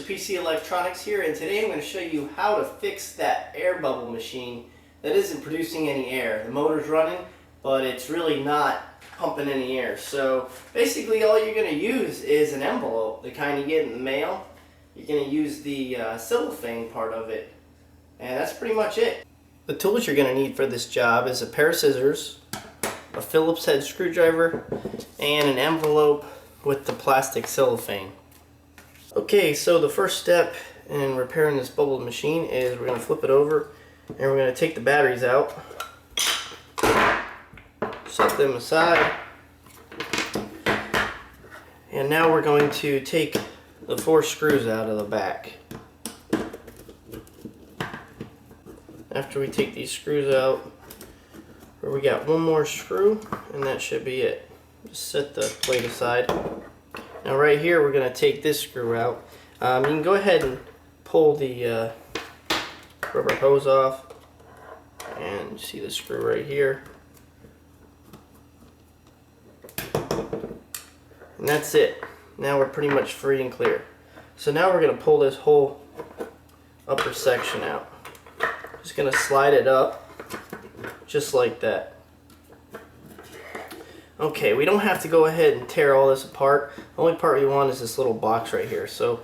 MrPCEelectronics here, and today I'm going to show you how to fix that air bubble machine that isn't producing any air. The motor's running, but it's really not pumping any air. So basically all you're going to use is an envelope, the kind you get in the mail. You're going to use the cellophane part of it, and that's pretty much it. The tools you're going to need for this job is a pair of scissors, a Phillips head screwdriver, and an envelope with the plastic cellophane. Okay, so the first step in repairing this bubble machine is we're going to flip it over and we're going to take the batteries out, set them aside, and now we're going to take the 4 screws out of the back. After we take these screws out, we got one more screw and that should be it. Just set the plate aside. Now right here we're going to take this screw out. You can go ahead and pull the rubber hose off, and you see the screw right here. And that's it. Now we're pretty much free and clear. So now we're going to pull this whole upper section out. Just going to slide it up just like that. Okay, we don't have to go ahead and tear all this apart. The only part we want is this little box right here. So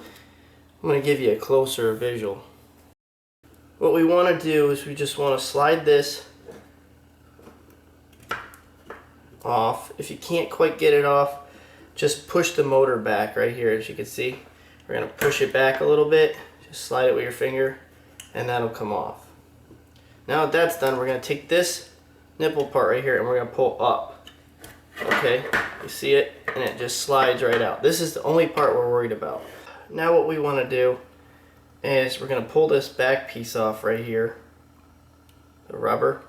I'm going to give you a closer visual. What we want to do is we just want to slide this off. If you can't quite get it off, just push the motor back right here. As you can see, we're going to push it back a little bit. Just slide it with your finger and that'll come off. Now that that's done, we're going to take this nipple part right here and we're going to pull up. Okay, you see it, and it just slides right out. This is the only part we're worried about. Now what we want to do is we're going to pull this back piece off right here, the rubber,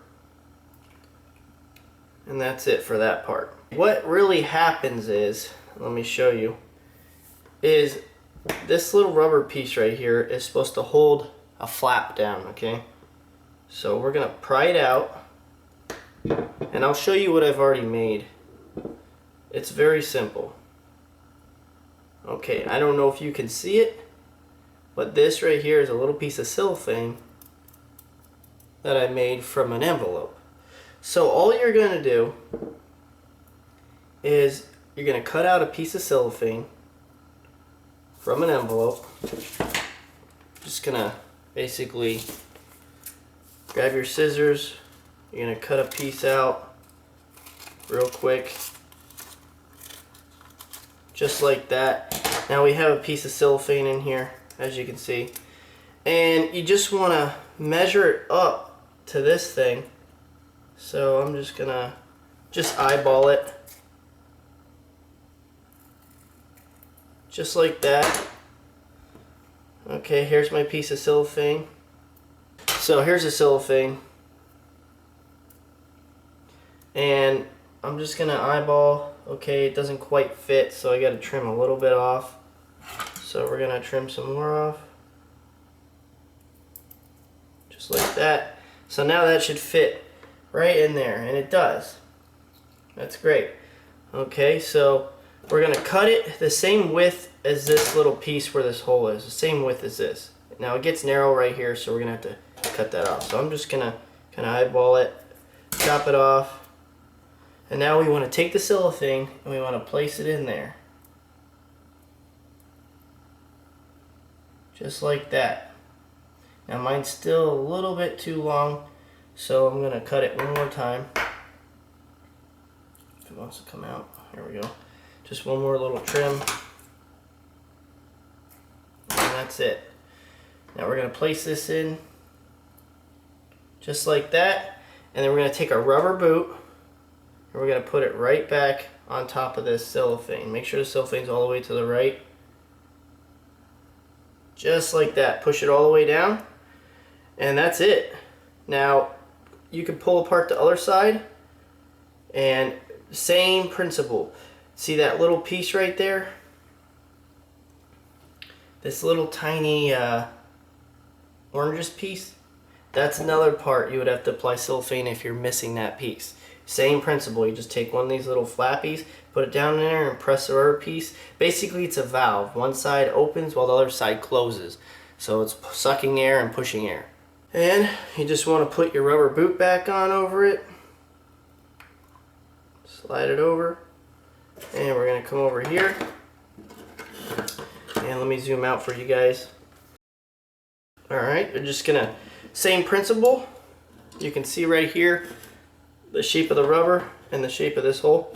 and that's it for that part. What really happens is, let me show you, is this little rubber piece right here is supposed to hold a flap down, okay? So we're going to pry it out, and I'll show you what I've already made. It's very simple. Okay, I don't know if you can see it, but this right here is a little piece of cellophane that I made from an envelope. So all you're going to do is you're going to cut out a piece of cellophane from an envelope. Just going to basically grab your scissors. You're going to cut a piece out real quick. Just like that. Now we have a piece of cellophane in here, as you can see. And you just want to measure it up to this thing. So I'm just going to eyeball it. Just like that. Okay, here's my piece of cellophane. So here's the cellophane. And I'm just going to eyeball. Okay, it doesn't quite fit, so I got to trim a little bit off. So we're going to trim some more off. Just like that. So now that should fit right in there, and it does. That's great. Okay, so we're going to cut it the same width as this little piece where this hole is. The same width as this. Now it gets narrow right here, so we're going to have to cut that off. So I'm just going to kind of eyeball it, chop it off. And now we want to take the cellophane and we want to place it in there. Just like that. Now mine's still a little bit too long, so I'm going to cut it one more time. If it wants to come out, here we go. Just one more little trim. And that's it. Now we're going to place this in just like that. And then we're going to take our rubber boot. And we're going to put it right back on top of this cellophane. Make sure the cellophane's all the way to the right. Just like that. Push it all the way down. And that's it. Now, you can pull apart the other side. And same principle. See that little piece right there? This little tiny oranges piece? That's another part you would have to apply cellophane if you're missing that piece. Same principle, you just take one of these little flappies, put it down in there and press the rubber piece. Basically it's a valve. One side opens while the other side closes. So it's sucking air and pushing air. And you just want to put your rubber boot back on over it. Slide it over. And we're going to come over here. And let me zoom out for you guys. Alright, we're just going to, same principle. You can see right here the shape of the rubber and the shape of this hole.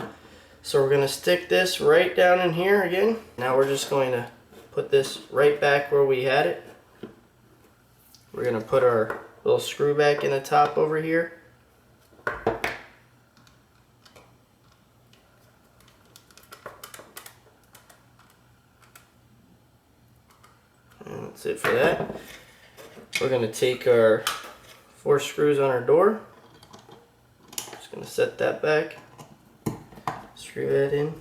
So we're going to stick this right down in here again. Now we're just going to put this right back where we had it. We're going to put our little screw back in the top over here. And that's it for that. We're going to take our 4 screws on our door. Just going to set that back. Screw that in.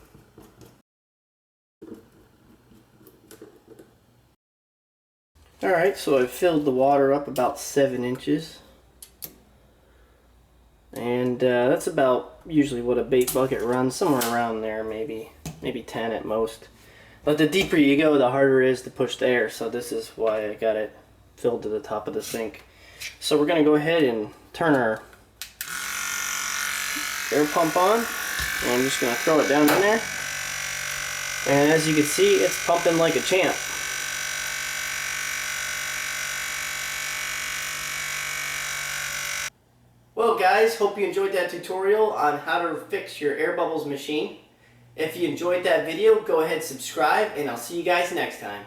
Alright, so I've filled the water up about 7 inches. And that's about usually what a bait bucket runs, somewhere around there, maybe 10 at most. But the deeper you go, the harder it is to push the air, so this is why I got it filled to the top of the sink. So we're going to go ahead and turn our air pump on. And I'm just going to throw it down in there. And as you can see, it's pumping like a champ. Well guys, hope you enjoyed that tutorial on how to fix your air bubbles machine. If you enjoyed that video, go ahead and subscribe, and I'll see you guys next time.